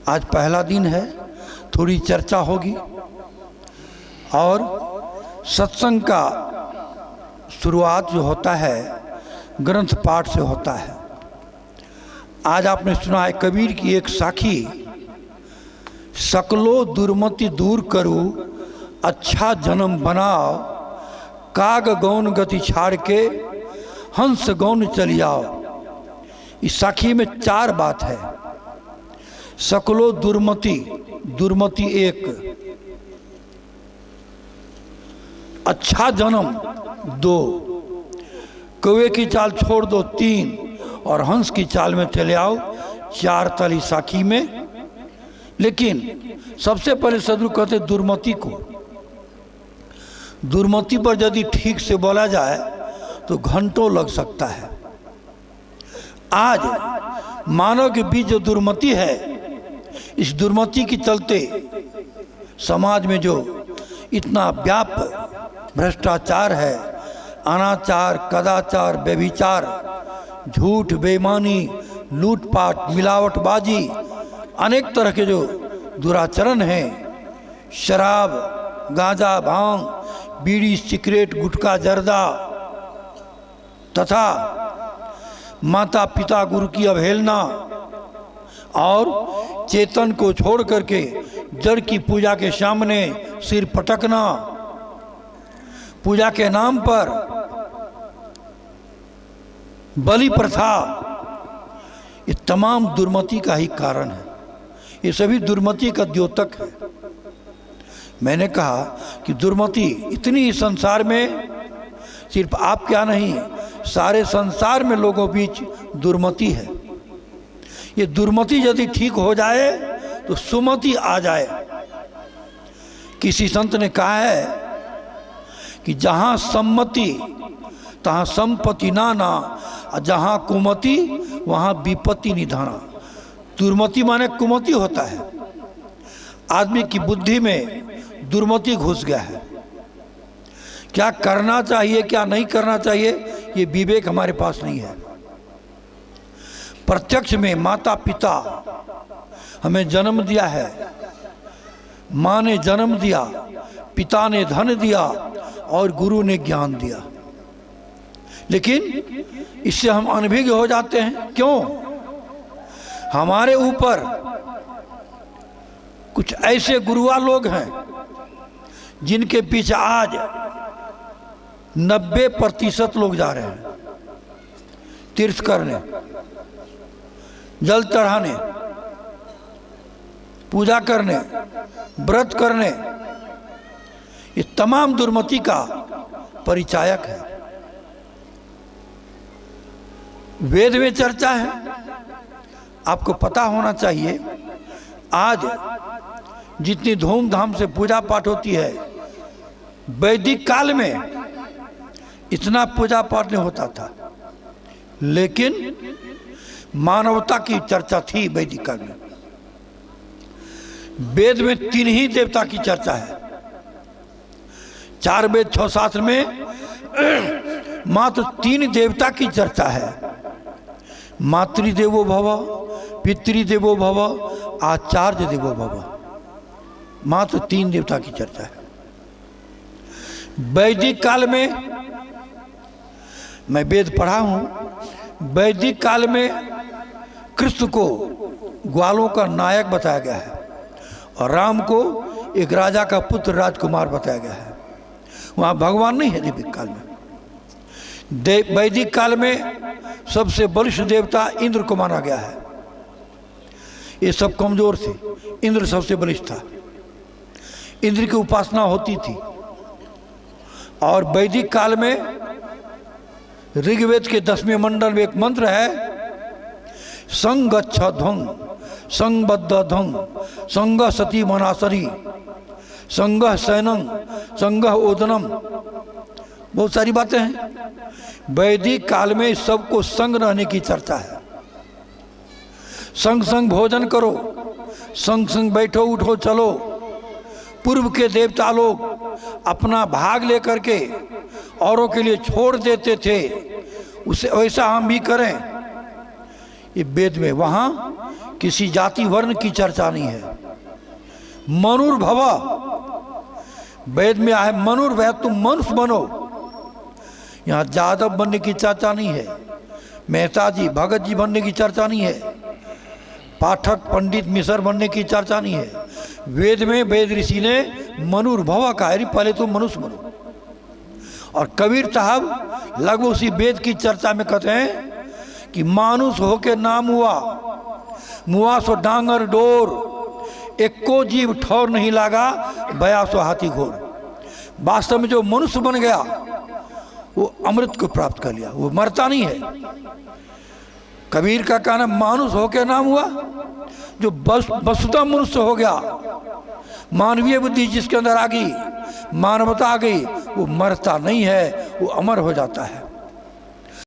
आज पहला दिन है, थोड़ी चर्चा होगी और सत्संग का शुरुआत जो होता है ग्रंथ पाठ से होता है। आज आपने सुना है कबीर की एक साखी, सकलो दुर्मति दूर करो अच्छा जन्म बनाओ, काग गौन गति छाड़ के हंस गौन चली आओ। इस साखी में 4 बात है। सकलो दुर्मति, दुर्मति 1, अच्छा जन्म 2, कौवे की चाल छोड़ दो 3 और हंस की चाल में चले आओ 4 तली साखी में। लेकिन सबसे पहले सदगुरु कहते दुर्मति को। दुर्मति पर यदि ठीक से बोला जाए तो घंटों लग सकता है। आज मानव के बीच जो दुर्मति है, इस दुर्मति के चलते समाज में जो इतना व्याप्त भ्रष्टाचार है, अनाचार, कदाचार, व्यभिचार, झूठ, बेईमानी, लूटपाट, मिलावटबाजी, अनेक तरह के जो दुराचरण हैं, शराब, गांजा, भांग, बीड़ी, सिगरेट, गुटखा, जर्दा तथा माता पिता गुरु की अवहेलना और चेतन को छोड़ करके जड़ की पूजा के सामने सिर पटकना, पूजा के नाम पर बलि प्रथा, ये तमाम दुर्मति का ही कारण है। ये सभी दुर्मति का द्योतक है। मैंने कहा कि दुर्मति इतनी संसार में, सिर्फ आप क्या नहीं, सारे संसार में लोगों बीच दुर्मति है। ये दुर्मति यदि ठीक हो जाए तो सुमति आ जाए। किसी संत ने कहा है कि जहाँ सम्मति तहाँ संपत्ति नाना, और जहाँ कुमति वहाँ विपत्ति निधाना। दुर्मति माने कुमति होता है। आदमी की बुद्धि में दुर्मति घुस गया है। क्या करना चाहिए क्या नहीं करना चाहिए, ये विवेक हमारे पास नहीं है। प्रत्यक्ष में माता पिता हमें जन्म दिया है, माँ ने जन्म दिया, पिता ने धन दिया और गुरु ने ज्ञान दिया। लेकिन इससे हम अनभिज्ञ हो जाते हैं। क्यों? हमारे ऊपर कुछ ऐसे गुरुआ लोग हैं जिनके पीछे आज 90% लोग जा रहे हैं तीर्थ करने, जल चढ़ाने, पूजा करने, व्रत करने। ये तमाम दुर्मति का परिचायक है। वेद में चर्चा है, आपको पता होना चाहिए। आज जितनी धूमधाम से पूजा पाठ होती है, वैदिक काल में इतना पूजा पाठ नहीं होता था। लेकिन मानवता की चर्चा थी वैदिक काल में। वेद में 3 ही देवता की चर्चा है। 4 वेद 6 शास्त्र में मात्र 3 देवता की चर्चा है। मातृदेवो भव, पितृदेवो भव, आचार्य देवो भव। मात्र 3 देवता की चर्चा है। वैदिक काल में, मैं वेद पढ़ा हूं, वैदिक काल में कृष्ण को ग्वालों का नायक बताया गया है और राम को एक राजा का पुत्र राजकुमार बताया गया है। वहाँ भगवान नहीं है वैदिक काल में। वैदिक काल में सबसे बलिष्ठ देवता इंद्र को माना गया है। ये सब कमजोर थे, इंद्र सबसे बलिष्ठ था। इंद्र की उपासना होती थी। और वैदिक काल में ऋग्वेद के 10वें मंडल में एक मंत्र है, संगच्छ ध्वं संबद्ध ध्वं संग सती मनासरी संग सैनं संग ओदनम। बहुत सारी बातें हैं। वैदिक काल में सबको संग रहने की चर्चा है। संग संग भोजन करो, संग संग बैठो उठो चलो। पूर्व के देवता लोग अपना भाग लेकर के औरों के लिए छोड़ देते थे, उसे वैसा हम भी करें। ये वेद में, वहाँ किसी जाति वर्ण की चर्चा नहीं है। मनुर्भव वेद में आए, मनुर्भव तुम मनुष्य बनो। यहाँ जादव बनने की चर्चा नहीं है, मेहता जी भगत जी बनने की चर्चा नहीं है, पाठक पंडित मिसर बनने की चर्चा नहीं है। वेद में वेद ऋषि ने मनुर्भव कहा है, पहले तो मनुष्य बनो। और कबीर साहब लगभग उसी वेद की चर्चा में कहते हैं कि मानुष होके नाम हुआ, मुआ सो डांगर डोर, एको जीव ठौर नहीं लागा, बया सो हाथी घोर। वास्तव में जो मनुष्य बन गया वो अमृत को प्राप्त कर लिया, वो मरता नहीं है। कबीर का कहना मानुष होके नाम हुआ, जो वस्तुतः मनुष्य हो गया, मानवीय बुद्धि जिसके अंदर आ गई, मानवता आ गई, वो मरता नहीं है, वो अमर हो जाता है।